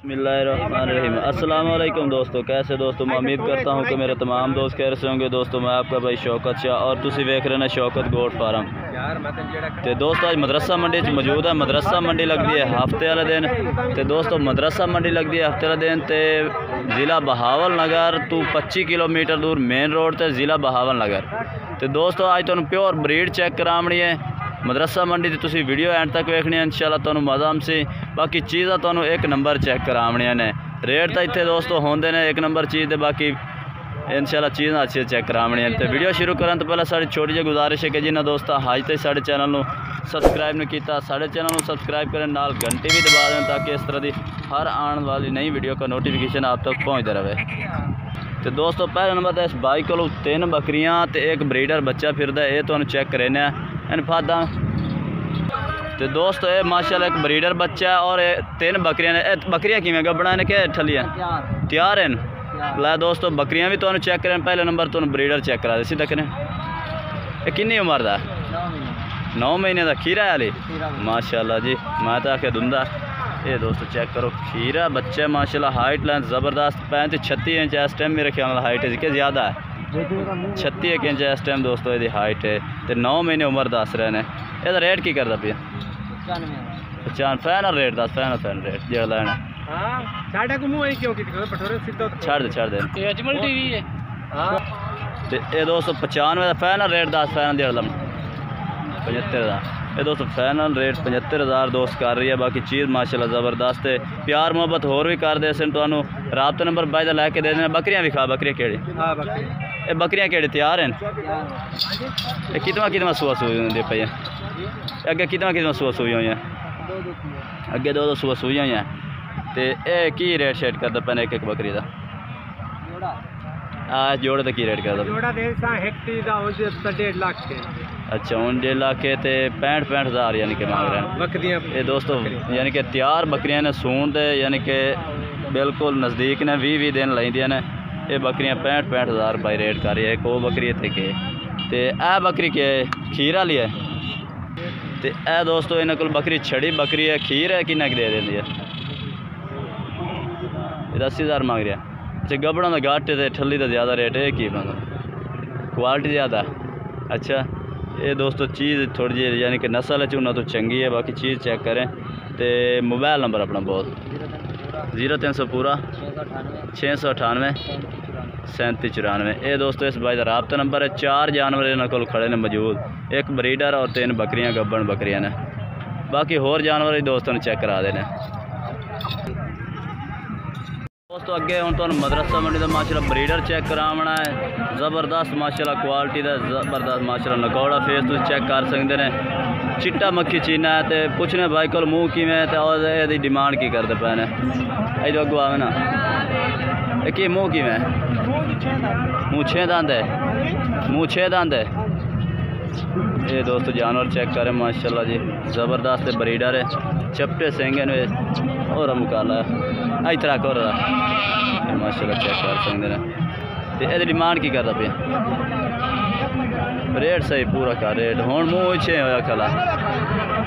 बिस्मिल्लाहिर्रहमानिर्रहीम। अस्सलाम वालेकुम दोस्तों, कैसे दोस्तों? मैं उम्मीद करता हूँ कि मेरे तमाम दोस्त कैसे होंगे। दोस्तों मैं आपका भाई शौकत शाह और तुसी वेख रहे हैं शौकत गोट फार्म। तो दोस्तों आज मदरसा मंडी मौजूद है। मदरसा मंडी लगती है हफ्ते वाले दिन। तो दोस्तों मदरसा मंडी लगती है हफ्ते वाले दिन तो ज़िला बहावल नगर तो 25 किलोमीटर दूर मेन रोड से ज़िला बहावल नगर। तो दोस्तों आज तुहानू प्योर ब्रीड चेक करावनी है मदरसा मंडी। तुसी वीडियो एंड तक वेखनी है, इंशाल्लाह तुहानू मज़ा आमसी। बाकी चीज़ा तुहानू एक नंबर चेक करावनियां ने। रेट तो इत्थे दोस्तों होंदे ने एक नंबर चीज़ दे, बाकी इंशाल्लाह चीज़ा अच्छी चेक करावनियां। तो वीडियो शुरू करन तो पहले साड़ी छोटी जी गुजारिश है कि जिन्हें दोस्तों अज तक साढ़े चैनल को सबसक्राइब नहीं किया, साढ़े चैनल को सबसक्राइब करें, नाल घंटी भी दबा दें ताकि इस तरह की हर आने वाली नई वीडियो का नोटिफिकेशन आप तक पहुँचता रहे। तो दोस्तों पहले नंबर तो इस बाई को 3 बकरियां तो एक ब्रीडर बच्चा फिरदा है, ये तुहानू चेक करेने इन फादा। तो दोस्तों ये माशाल्लाह एक ब्रीडर बच्चा है और 3 बकरियां ने। बकरियां किवें गब्बड़ा ने क्या ठलियां तैयार हैं? ला दोस्तों बकरियां भी तुहानू चेक करें। पहले नंबर तुहानू ब्रीडर चेक करा दे सीधा करें। ये कितनी उम्र का? 9 महीने का खीरा है अली माशाल्लाह जी। मैं तो आखे दुंदा। ये दोस्तों चेक करो खीरा बच्चा माशाल्लाह। हाइट लेंथ ज़बरदस्त 35-36 इंच इस टाइम मेरे ख्याल में हाइट है कि ज़्यादा है 36 इंच इस टाइम दोस्तों ये हाइट है। तो 9 महीने उम्र दस रहे हैं। यदा रेट की करता पे 95 फाइनल रेट दस फाइनल रेट जो लेना छड़ दे ये दोस्तों 95 का फाइनल रेट दस फाइनल डेढ़ 75,000। ये दोस्तों फाइनल रेट 75,000 दोस्त कर रही है। बाकी चीज़ माशाल्लाह ज़बरदस्त है। प्यार मोहब्बत होर भी कर दे सन। तुहानू राबता नंबर बाई दा लैके दे देना। बकरियां भी खा बकरियां केड़ी ये बकरियां केड़ी तैयार हैं? ये कितना सुआ सूई होंगे पे अगे कितना सुआ सूई हुई हैं? अगे 2 सुआ सूई हुई हैं। तो ये की रेट शेट करता पैन एक बकरी का? जोड़े तो की रेट करता? अच्छा हूँ 1.5 लाख के 65,000 यानी कि मांग रहे हैं बकरियां। ये दोस्तों यानी कि तैयार बकरियां ने सून दे यानी कि बिल्कुल नज़दीक ने 20 दिन लेंदियां ने। ये बकरियां 65,000 रुपये रेट कर रही है। एक वो बकरी थे के तो यह बकरी के खीर वाली है। तो यह दोस्तों इन्होंने को बकरी छड़ी बकरी है खीर है कि दे देती है 80,000 मांग रहा है। अच्छा गबड़ा का घट है ठली का ज़्यादा रेट है कि क्वालिटी ज़्यादा। अच्छा ये दोस्तों चीज़ थोड़ी जी यानी कि नस्ल है चूना तो चंगी है। बाकी चीज़ चेक करें। तो मोबाइल नंबर अपना बहुत 0300 पूरा 698 3794। ये दोस्तों इस भाई का राबता नंबर है। 4 जानवर इन्होंने को खड़े ने मौजूद, एक ब्रीडर और 3 बकरियां गब्बन बकरियां ने। बाकी होर जानवर ही दोस्तों ने चेक करा देने। दोस्तों अगे हम तो मदरसा मंडी का माशाल्लाह ब्रीडर चेक करावना है। ज़बरदस्त माशाल्लाह क्वालिटी का ज़बरदस्त माशाल्लाह नकौड़ा फेस तुम चेक कर सकते हैं। चिट्टा मक्खी चीना है। तो पुछने भाई को मूँह किमें और यदि डिमांड की करते पे ने जो अगू आवे ना कि मूँह किमें मूँह 6 दंद है मूँह 6 दंद है। ये दोस्तों जानवर चेक करें माशाल्लाह जी ज़बरदस्त ब्रीडर है। चपटे सेंगे और मुकाला है इस तरह कर माशाल्लाह चेक कर सकते हैं। तो ये डिमांड की करता पे रेट सही पूरा का रेट हूँ मूँह 6 होया खला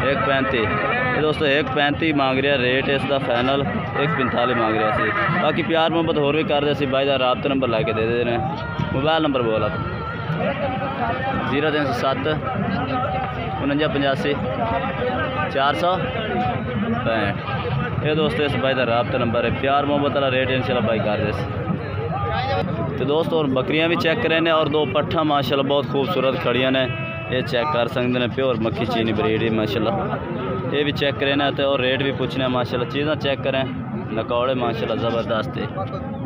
1.35। ये दोस्तों 1.35 मांग रहा रेट इसका फाइनल 1.45 मांग रहा सी। बाकी प्यार मोहब्बत होर भी कर दे भाई का राबता नंबर लैके दे देने। मोबाइल नंबर बोला 0307 49 465। ये दोस्तों इस भाई का राबता नंबर है। प्यार मोहब्बत वाला रेट इंशाल्लाह भाई कर दे। तो दोस्तों और बकरियां भी चेक करें और 2 पट्ठा माशाल्लाह बहुत खूबसूरत खड़ियां ने। ये चेक कर सकते हैं प्योर मक्खी चीनी ब्रीड माशाल्लाह। ये भी चेक करें तो और रेट भी पूछने माशाल्लाह। चीज़ा चेक करें नकौड़े माशाल्लाह ज़बरदस्त है।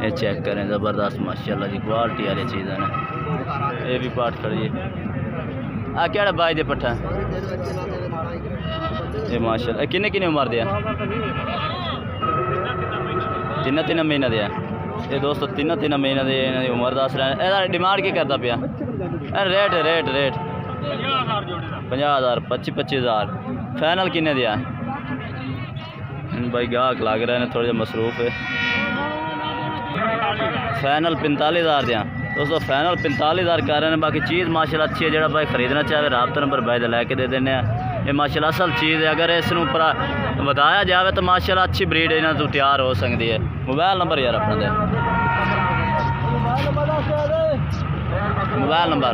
ये चेक करें ज़बरदस्त माशाल्लाह जी क्वालिटी वाली चीज़ें ने। ये भी पाठ खड़ी है क्या भाई दे पट्ठा ये माशाल्लाह। किन्ने उम्र दिया? 3 महीना दिया। ये दोस्तों 3 महीने की उम्र दस रहे हैं। डिमांड की करता पाया रेट 50,000 25,000 फाइनल किन्ने दिया? भाई गाहक लग रहे हैं थोड़े मसरूफ है। फाइनल 45,000 दिया दोस्तों। फाइनल 45,000 कर रहे हैं। बाकी चीज़ माशाल्लाह अच्छी है। जो भाई खरीदना चाहे राबता नंबर भाई लैके दे देने। ये माशाल्लाह असल चीज़ है। अगर इस बताया जाए तो माशाल्लाह अच्छी ब्रीड इन्हों तो तैयार हो सकती है। मोबाइल नंबर यार अपना दे, मोबाइल नंबर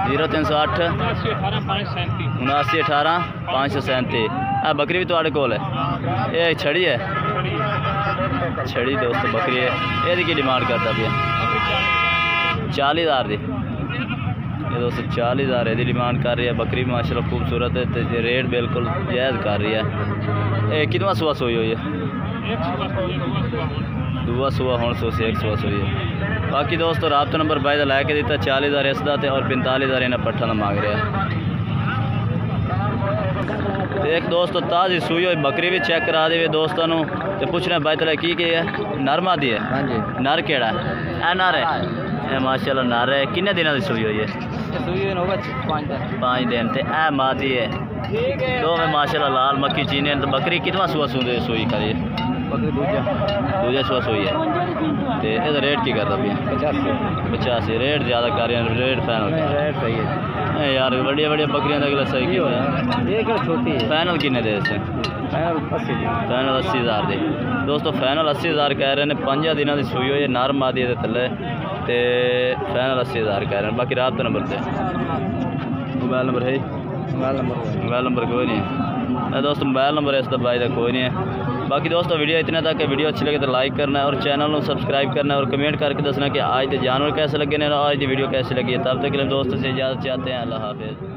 0308 7918 537। बकरी भी थोड़े कोल है, ये छड़ी है, छड़ी दोस्तों बकरी है। ये की डिमांड करता पे 40,000 की। ये दोस्तों 40,000 ये डिमांड कर रही है। बकरी माशाल्लाह खूबसूरत है, तो रेट बिल्कुल जायज़ कर रही है। ये कितना सुबह सोई हुई है? दुआ सुबह हूँ सो से 1 सुबह सोई है। बाकी दोस्तों रबता नंबर बाई का लैके दिता 40,000 इसका और 45,000 इन्हें पट्ठा का मांग रहा है। एक दोस्तों ताज़ी सूई हुई बकरी भी चेक करा दे दोस्तों को, तो पूछना भाई तला की है? नर मादी है? हाँ जी। नर केड़ा है? नर है, माशाल्लाह नर है। किन्ने दिनों की सूई हुई है? 5 दिन। तो मादी है दो में माशाल्लाह लाल मक्खी चीने। तो बकरी कितना सुबह सूंदे सूई करिए? दूजा सुबह सोई है। तो इसका रेट की करता भैया? 85। रेट ज़्यादा कर रहे हैं, रेट फाइनल रेट सही है यार। बढ़िया बढ़िया बकरियां अगला सही की छोटी है। फाइनल किन्ने दे इसे? फाइनल 80,000 दे दोस्तों। फाइनल 80,000 कह रहे हैं। 5 दिनों की सूई हुई है, नर मादी दे थले। तो फाइनल 80,000 कह रहे हैं। बाकी रात नंबर से मोबाइल नंबर है? मोबाइल नंबर कोई नहीं है दोस्तों। मोबाइल नंबर इसका भाई का कोई नहीं है। बाकी दोस्तों वीडियो इतने तक है। वीडियो अच्छी लगे तो लाइक करना है और चैनल को सब्सक्राइब करना है और कमेंट करके दसना कि आज के जानवर कैसे लगे हैं और आज की वीडियो कैसी लगी है। तब तक के लिए दोस्तों से इजाज़त चाहते हैं। अल्लाह हाफिज़।